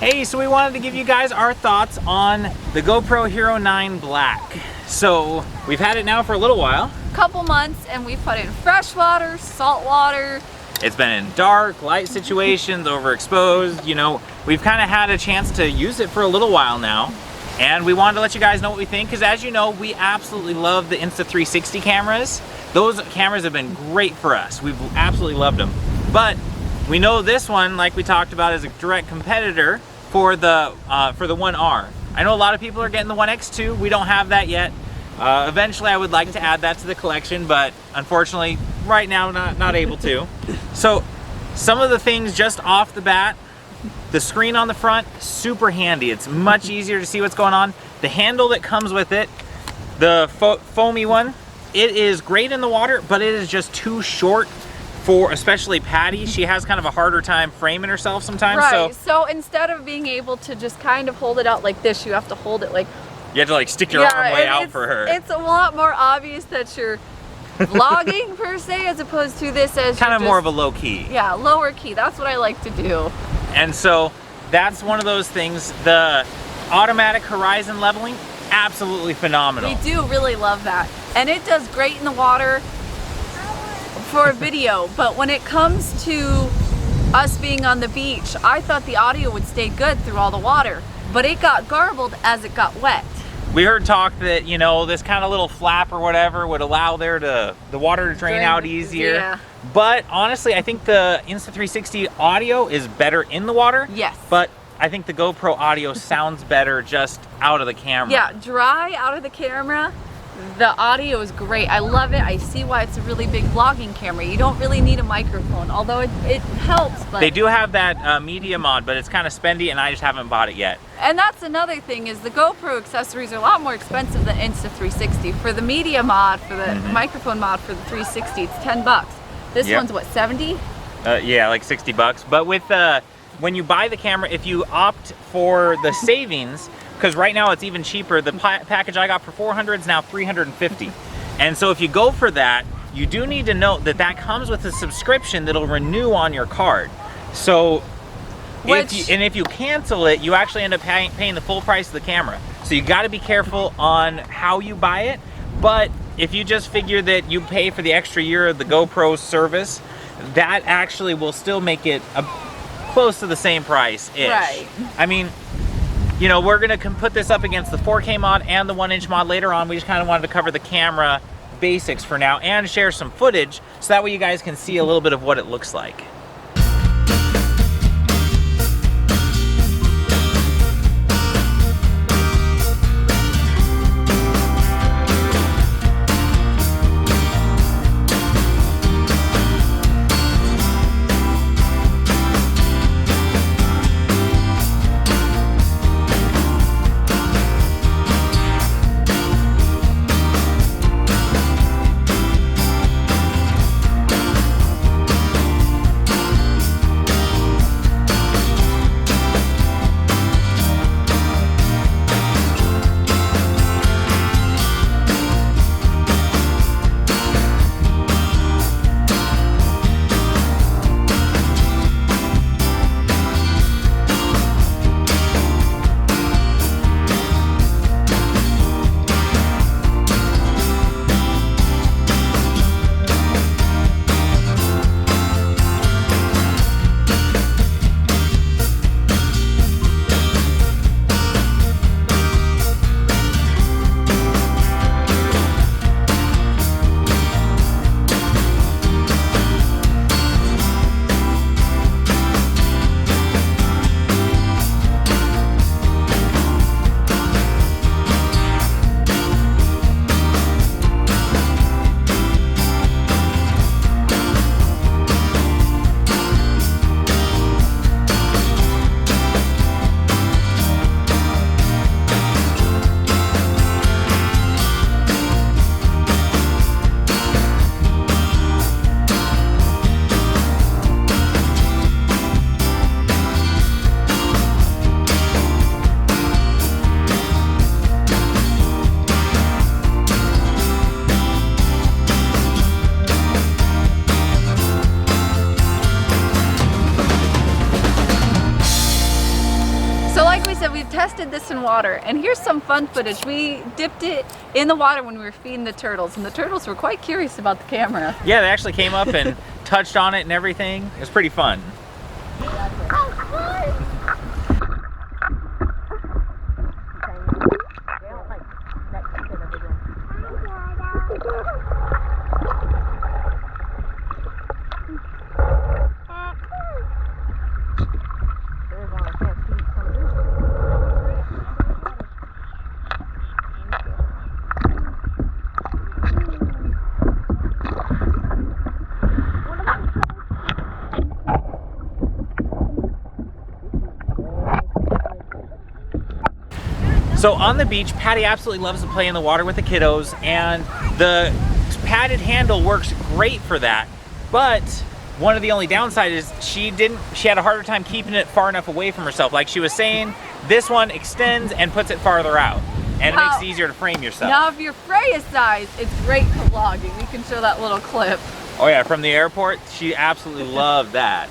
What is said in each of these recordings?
Hey, so we wanted to give you guys our thoughts on the GoPro Hero 9 Black. So we've had it now for a little while. Couple months, and we put in fresh water, salt water. It's been in dark, light situations, overexposed. You know, we've kind of had a chance to use it for a little while now. And we wanted to let you guys know what we think, because as you know, we absolutely love the Insta360 cameras. Those cameras have been great for us. We've absolutely loved them. But we know this one, like we talked about, is a direct competitor for the 1R. I know a lot of people are getting the 1X2. We don't have that yet. Eventually I would like to add that to the collection, but unfortunately right now not able to. So some of the things just off the bat, the screen on the front, super handy. It's much easier to see what's going on. The handle that comes with it, the foamy one, it is great in the water, but it is just too short for especially Patty. She has kind of a harder time framing herself sometimes. Right, so instead of being able to just kind of hold it out like this, you have to hold it like... You have to like stick your arm way out for her. It's a lot more obvious that you're vlogging per se, as opposed to this as kind of more of a low key. Yeah, lower key. That's what I like to do. And so that's one of those things. The automatic horizon leveling, absolutely phenomenal. We do really love that. And it does great in the water for video, but when it comes to us being on the beach, I thought the audio would stay good through all the water, but it got garbled as it got wet. We heard talk that, you know, this kind of little flap or whatever would allow the water to drain out easier. Yeah. But honestly, I think the Insta360 audio is better in the water. Yes. But I think the GoPro audio sounds better just out of the camera. Yeah, dry out of the camera. The audio is great. I love it. I see why it's a really big vlogging camera. You don't really need a microphone, although it helps. But they do have that media mod, but it's kind of spendy, and I just haven't bought it yet. And that's another thing, is the GoPro accessories are a lot more expensive than Insta360. For the media mod, for the microphone mod for the 360, it's 10 bucks. This one's what, 70? Yeah, like 60 bucks. But with when you buy the camera, if you opt for the savings, because right now it's even cheaper, the package I got for 400 is now 350. And so if you go for that, you do need to note that that comes with a subscription that'll renew on your card. So if you cancel it, you actually end up paying the full price of the camera. So you got to be careful on how you buy it. But if you just figure that you pay for the extra year of the GoPro service, that actually will still make it close to the same price-ish. Right. I mean, you know, we're gonna put this up against the 4K mod and the 1-inch mod later on. We just kind of wanted to cover the camera basics for now and share some footage so that way you guys can see a little bit of what it looks like. said, we've tested this in water, and here's some fun footage. We dipped it in the water when we were feeding the turtles, and the turtles were quite curious about the camera. Yeah, they actually came up and touched on it and everything. It was pretty fun. So on the beach, Patty absolutely loves to play in the water with the kiddos, and the padded handle works great for that. But one of the only downside is she had a harder time keeping it far enough away from herself. Like she was saying, this one extends and puts it farther out, and it makes it easier to frame yourself. Now, if you're Freya's size, it's great for vlogging. We can show that little clip. Oh yeah, from the airport, she absolutely loved that.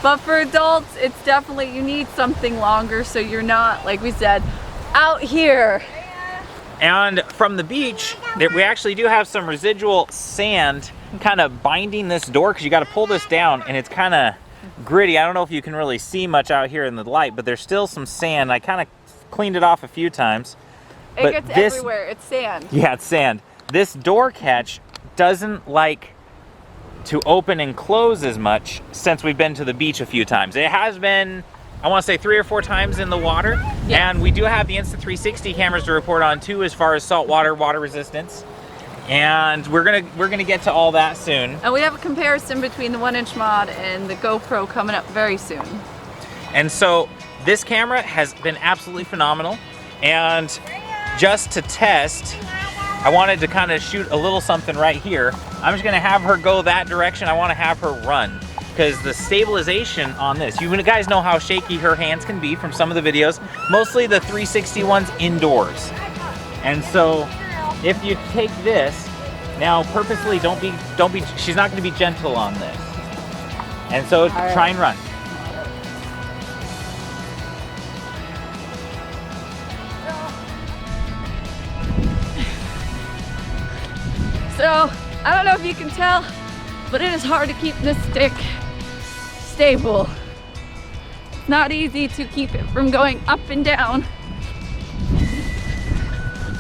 But for adults, it's definitely, you need something longer so you're not, like we said, out here. And from the beach, we actually do have some residual sand kind of binding this door, because you got to pull this down and it's kind of gritty. I don't know if you can really see much out here in the light, but there's still some sand. I kind of cleaned it off a few times. It gets everywhere, it's sand. Yeah, it's sand. This door catch doesn't like to open and close as much since we've been to the beach a few times. It has been, I want to say 3 or 4 times in the water. Yeah. And we do have the Insta360 cameras to report on too, as far as saltwater, water resistance. And we're gonna get to all that soon. And we have a comparison between the 1-inch mod and the GoPro coming up very soon. And so this camera has been absolutely phenomenal. And just to test, I wanted to kind of shoot a little something right here. I'm just gonna have her go that direction. I wanna have her run, because the stabilization on this, you guys know how shaky her hands can be from some of the videos, mostly the 360 ones indoors. And so if you take this, now purposely don't be, she's not gonna be gentle on this. And so try and run. So, I don't know if you can tell, but it is hard to keep this stick stable. It's not easy to keep it from going up and down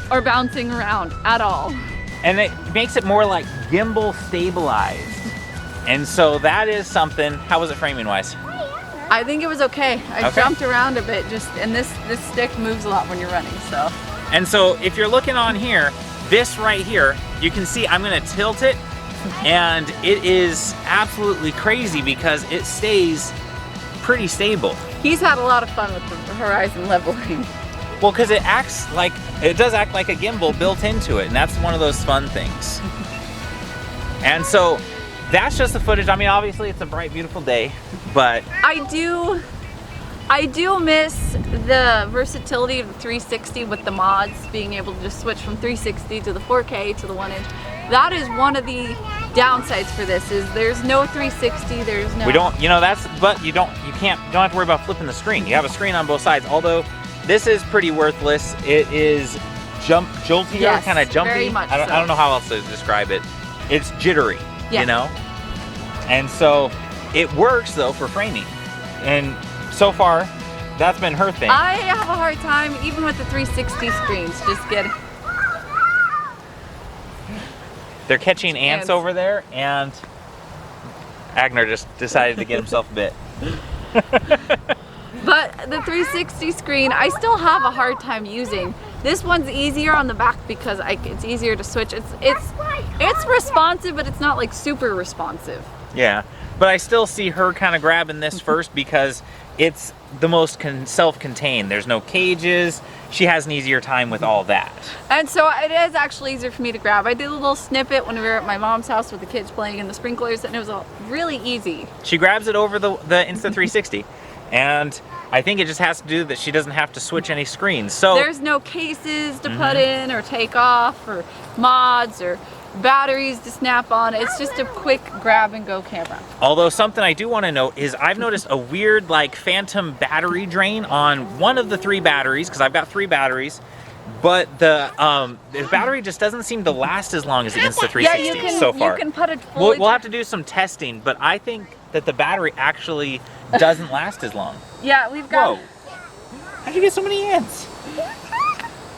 or bouncing around at all. And it makes it more like gimbal stabilized. And so that is something. How was it framing wise? I think it was okay. I jumped around a bit, and this stick moves a lot when you're running, so. And so if you're looking on here, this right here, you can see I'm gonna tilt it, and it is absolutely crazy because it stays pretty stable. He's had a lot of fun with the horizon leveling. Well, because it does act like a gimbal built into it, and that's one of those fun things. And so that's just the footage. I mean, obviously it's a bright, beautiful day, but I do miss the versatility of the 360 with the mods, being able to just switch from 360 to the 4K to the 1-inch. That is one of the downsides for this, is there's no 360, there's no... We don't, but you don't have to worry about flipping the screen. You have a screen on both sides, although this is pretty worthless. It is joltier, yes, kind of jumpy. Very much I don't know how else to describe it. It's jittery, yeah. You know? And so it works though for framing. And so far, that's been her thing. I have a hard time, even with the 360 screens, just getting... They're catching ants over there, and Agner just decided to get himself bit. But the 360 screen, I still have a hard time using. This one's easier on the back because it's easier to switch. It's responsive, but it's not like super responsive. Yeah, but I still see her kind of grabbing this first because it's the most self-contained. There's no cages. She has an easier time with all that. And so it is actually easier for me to grab. I did a little snippet when we were at my mom's house with the kids playing in the sprinklers, and it was really easy. She grabs it over the Insta360, and I think it just has to do that she doesn't have to switch any screens. So there's no cases to put in or take off or mods or batteries to snap on. It's just a quick grab and go camera. Although something I do want to note is I've noticed a weird like phantom battery drain on one of the 3 batteries, because I've got 3 batteries, but the battery just doesn't seem to last as long as the Insta360 so far. You can put it fully. We'll have to do some testing, but I think that the battery actually doesn't last as long. Yeah, we've got. Whoa! How'd you get so many ants?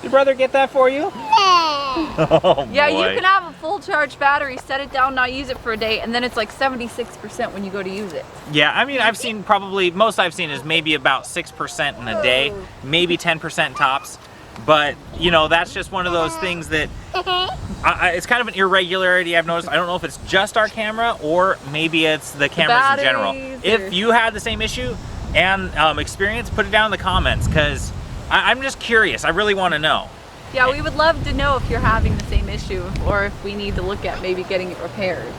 Your brother get that for you? Oh, yeah, boy. you can have a full charge battery, set it down, not use it for a day, and then it's like 76% when you go to use it. Yeah, I mean, I've seen probably, most I've seen is maybe about 6% in a day, maybe 10% tops. But, you know, that's just one of those things that, it's kind of an irregularity I've noticed. I don't know if it's just our camera or maybe it's the cameras in general. If you had the same issue and experience, put it down in the comments, because I'm just curious. I really want to know. Yeah, we would love to know if you're having the same issue or if we need to look at maybe getting it repaired.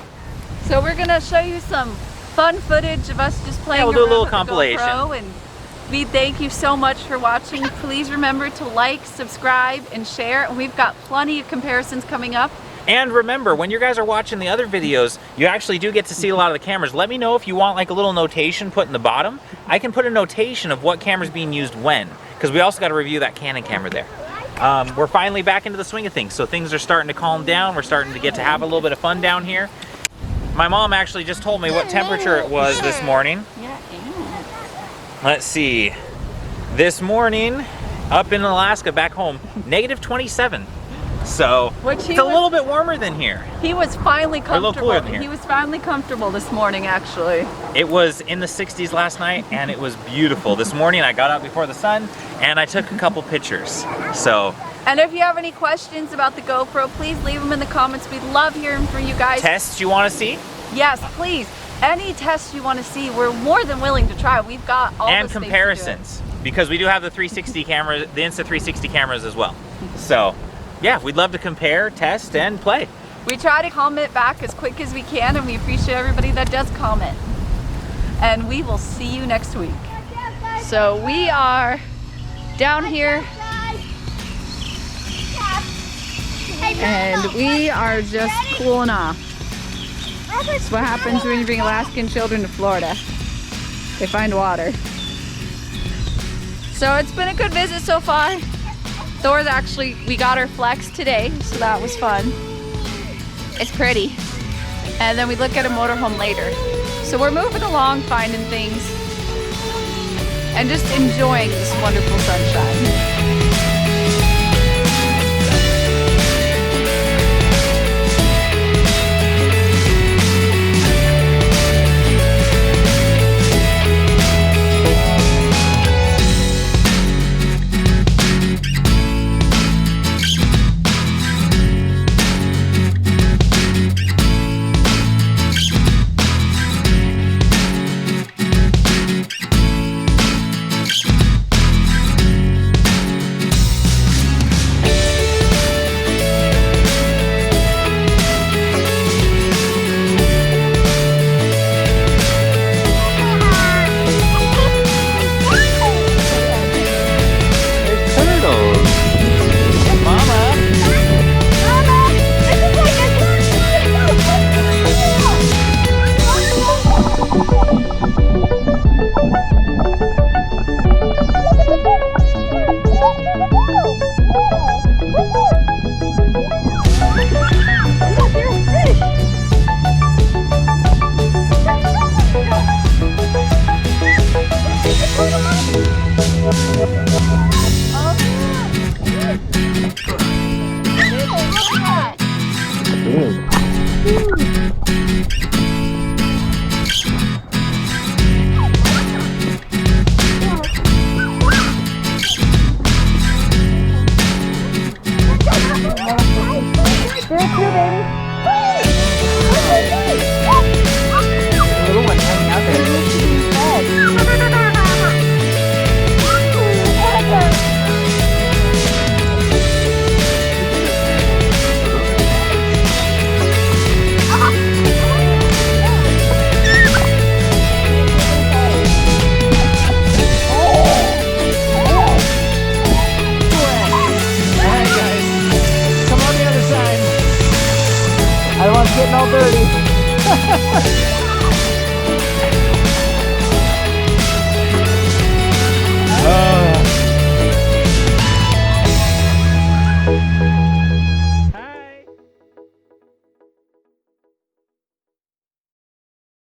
So we're gonna show you some fun footage of us just playing we'll do a little with the compilation. GoPro, and we thank you so much for watching. Please remember to like, subscribe, and share. And we've got plenty of comparisons coming up. And remember, when you guys are watching the other videos, you actually do get to see a lot of the cameras. Let me know if you want like a little notation put in the bottom. I can put a notation of what camera's being used when, because we also got to review that Canon camera there. We're finally back into the swing of things, so things are starting to calm down. We're starting to get to have a little bit of fun down here. My mom actually just told me what temperature it was this morning. Let's see. This morning, up in Alaska, back home, -27. So it's a little bit warmer than here. He was finally comfortable. A little cooler than here. He was finally comfortable this morning, actually. It was in the 60s last night, and it was beautiful. This morning, I got out before the sun, and I took a couple pictures. So. And if you have any questions about the GoPro, please leave them in the comments. We'd love hearing from you guys. Tests you want to see? Yes, please. Any tests you want to see, we're more than willing to try. We've got all and the space comparisons, to do it. because we do have the 360 camera, the Insta360 cameras as well. So, yeah, we'd love to compare, test, and play. We try to comment back as quick as we can, and we appreciate everybody that does comment. And we will see you next week. So we are down here, and we are just cooling off. That's what happens when you bring Alaskan children to Florida. They find water. So it's been a good visit so far. Thor's actually, we got our flex today, so that was fun. It's pretty. And then we look at a motorhome later. So we're moving along, finding things, and just enjoying this wonderful sunshine. Ooh.